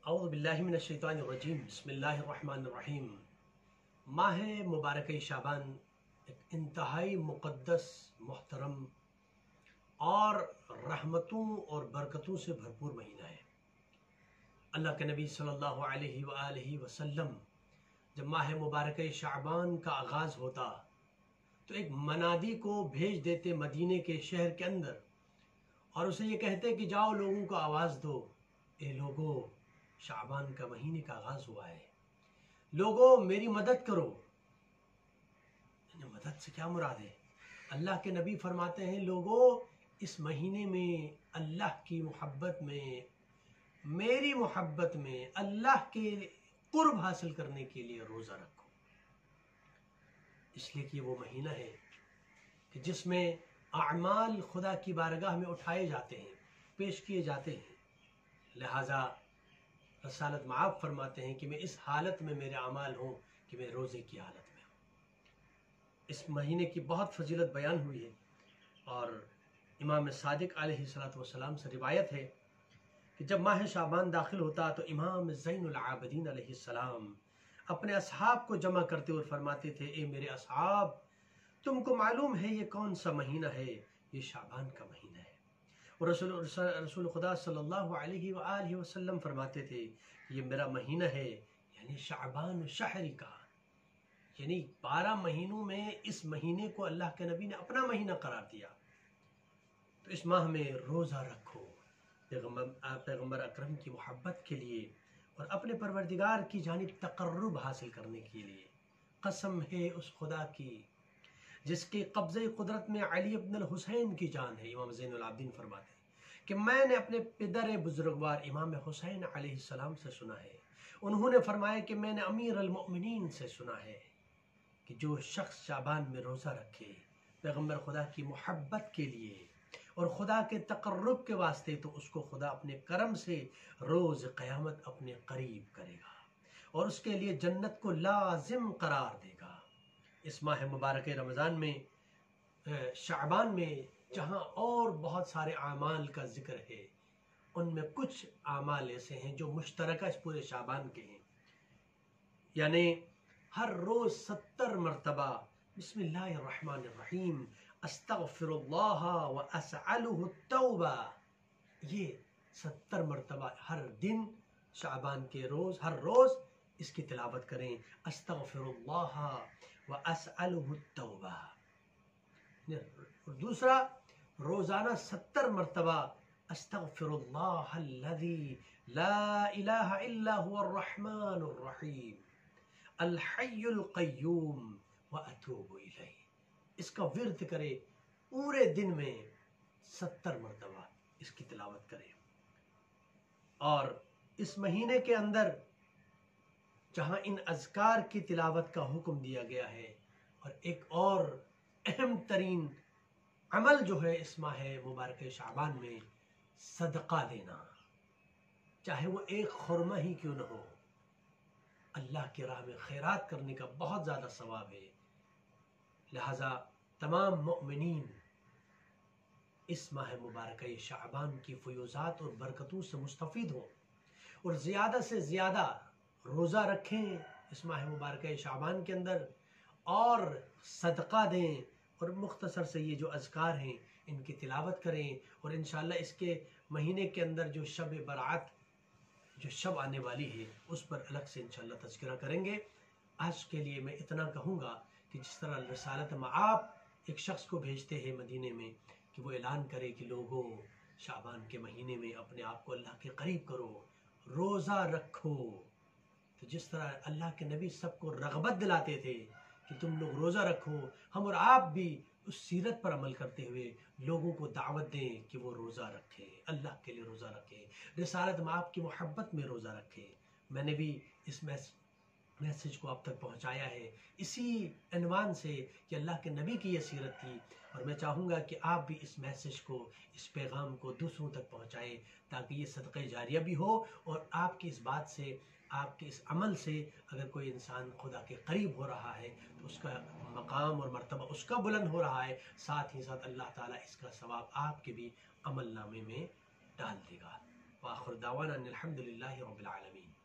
اعوذ باللہ من الشیطان الرجیم بسم اللہ الرحمن الرحیم۔ ماہ مبارک شعبان ایک انتہائی مقدس، محترم اور رحمتوں اور برکتوں سے بھرپور مہینہ ہے۔ اللہ کے نبی صلی اللہ علیہ وآلہ وسلم جب ماہ مبارک شعبان کا آغاز ہوتا تو ایک منادی کو بھیج دیتے مدینے کے شہر کے اندر، اور اسے یہ کہتے کہ جاؤ لوگوں کو آواز دو، اے لوگو شعبان کا مہینے کا آغاز ہوا ہے، لوگو میری مدد کرو۔ مدد سے کیا مراد ہے؟ اللہ کے نبی فرماتے ہیں لوگو اس مہینے میں اللہ کی محبت میں، میری محبت میں، اللہ کے قرب حاصل کرنے کے لیے روزہ رکھو، اس لیے کہ وہ مہینہ ہے کہ جس میں اعمال خدا کی بارگاہ میں اٹھائے جاتے ہیں، پیش کیے جاتے ہیں۔ لہٰذا رسالت معاف فرماتے ہیں کہ میں اس حالت میں میرے اعمال ہوں کہ میں روزے کی حالت میں ہوں۔ اس مہینے کی بہت فضیلت بیان ہوئی ہے، اور امام صادق علیہ السلام سے روایت ہے کہ جب ماہ شعبان داخل ہوتا تو امام زین العابدین علیہ السلام اپنے اصحاب کو جمع کرتے اور فرماتے تھے، اے میرے اصحاب، تم کو معلوم ہے یہ کون سا مہینہ ہے؟ یہ شعبان کا مہینہ ہے۔ اور رسول خدا صلی اللہ علیہ وآلہ وسلم فرماتے تھے یہ میرا مہینہ ہے، یعنی شعبان شہری کا، یعنی 12 مہینوں میں اس مہینے کو اللہ کے نبی نے اپنا مہینہ قرار دیا۔ تو اس ماہ میں روزہ رکھو پیغمبر اکرم کی محبت کے لیے اور اپنے پروردگار کی جانب تقرب حاصل کرنے کے لیے۔ قسم ہے اس خدا کی جس کے قبضہ قدرت میں علی ابن الحسین کی جان ہے، امام زین العابدین فرماتے ہیں کہ میں نے اپنے پدر بزرگوار امام حسین علیہ السلام سے سنا ہے، انہوں نے فرمایا کہ میں نے امیر المؤمنین سے سنا ہے کہ جو شخص شعبان میں روزہ رکھے پیغمبر خدا کی محبت کے لیے اور خدا کے تقرب کے واسطے، تو اس کو خدا اپنے کرم سے روز قیامت اپنے قریب کرے گا اور اس کے لیے جنت کو لازم قرار دے گا۔ اس ماہ مبارک رمضان میں، شعبان میں، جہاں اور بہت سارے اعمال کا ذکر ہے، ان میں کچھ اعمال ایسے ہیں جو مشترکہ اس پورے شعبان کے ہیں، یعنی ہر روز 70 مرتبہ بسم اللہ الرحمن الرحیم استغفر اللہ واسألہ التوبہ، یہ 70 مرتبہ ہر دن شعبان کے روز، ہر روز اس کی تلاوت کریں، استغفر اللہ واسألہ التوبہ۔ دوسرا، روزانہ 70 مرتبہ استغفر اللہ الذی لا الہ الا هو الرحمن الرحیم الحی القیوم واتوب الیہ، اس کا ورد کرے، پورے دن میں 70 مرتبہ اس کی تلاوت کرے۔ اور اس مہینے کے اندر جہاں ان اذکار کی تلاوت کا حکم دیا گیا ہے، اور ایک اور اہم ترین عمل جو ہے اس ماہ مبارک شعبان میں، صدقہ دینا، چاہے وہ ایک خرمہ ہی کیوں نہ ہو، اللہ کی راہ میں خیرات کرنے کا بہت زیادہ ثواب ہے۔ لہٰذا تمام مؤمنین اس ماہ مبارک شعبان کی فیوزات اور برکتوں سے مستفید ہوں، اور زیادہ سے زیادہ روزہ رکھیں اس ماہ مبارک شعبان کے اندر، اور صدقہ دیں، اور مختصر سے یہ جو اذکار ہیں ان کی تلاوت کریں، اور انشاءاللہ اس کے مہینے کے اندر جو شب برات، جو شب آنے والی ہے، اس پر الگ سے انشاءاللہ تذکرہ کریں گے۔ آج کے لیے میں اتنا کہوں گا کہ جس طرح رسالت معاف ایک شخص کو بھیجتے ہیں مدینے میں کہ وہ اعلان کرے کہ لوگوں شعبان کے مہینے میں اپنے آپ کو اللہ کے قریب کرو، روزہ رکھو، تو جس طرح اللہ کے نبی سب کو رغبت دلاتے تھے کہ تم لوگ روزہ رکھو، ہم اور آپ بھی اس سیرت پر عمل کرتے ہوئے لوگوں کو دعوت دیں کہ وہ روزہ رکھیں، اللہ کے لیے روزہ رکھیں، رسالت معاف کی محبت میں روزہ رکھیں۔ میں نے بھی اس میسج کو اب تک پہنچایا ہے اسی عنوان سے کہ اللہ کے نبی کی یہ سیرت تھی، اور میں چاہوں گا کہ آپ بھی اس میسج کو، اس پیغام کو دوسروں تک پہنچائیں، تاکہ یہ صدقہ جاریہ بھی ہو، اور آپ کی اس بات سے، آپ کے اس عمل سے اگر کوئی انسان خدا کے قریب ہو رہا ہے تو اس کا مقام اور مرتبہ اس کا بلند ہو رہا ہے، ساتھ ہی ساتھ اللہ تعالیٰ اس کا ثواب آپ کے بھی عمل نامے میں ڈال دے گا۔ وآخر دعوانا ان الحمد للہ رب العالمین.